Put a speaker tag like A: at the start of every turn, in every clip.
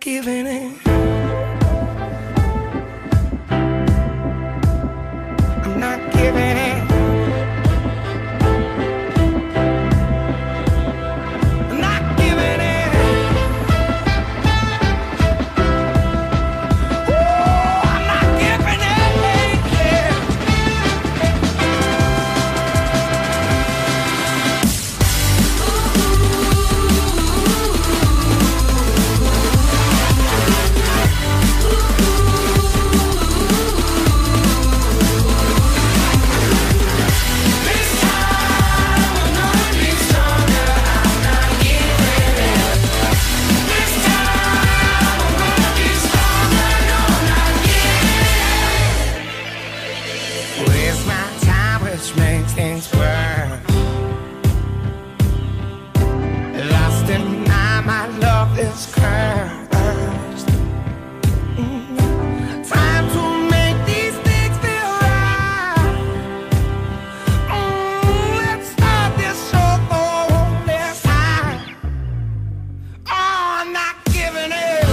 A: giving in. I'm not giving in. I'm not giving in. Ooh, I'm not giving in. Yeah. Waste my time, which makes things worse. Lost in my love is cursed. Time to make these things feel right. Let's start this show this time. Oh, I'm not giving in.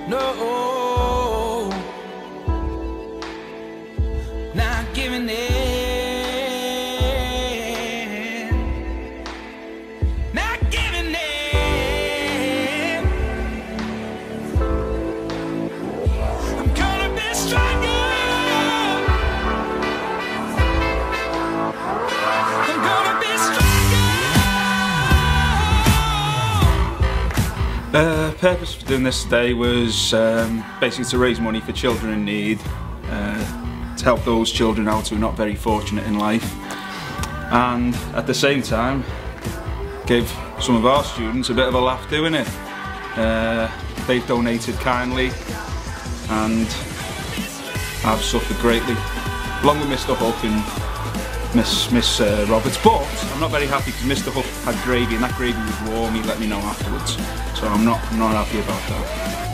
A: No, not giving in, not giving in. I'm gonna be stronger. I'm gonna be stronger.
B: Purpose for doing this today was basically to raise money for children in need, to help those children out who are not very fortunate in life, and at the same time give some of our students a bit of a laugh doing it. They've donated kindly and I've suffered greatly, along with Mr. Hook and Miss Roberts, but I'm not very happy because Mr. Hook had gravy and that gravy was warm. He let me know afterwards, so I'm not happy about that.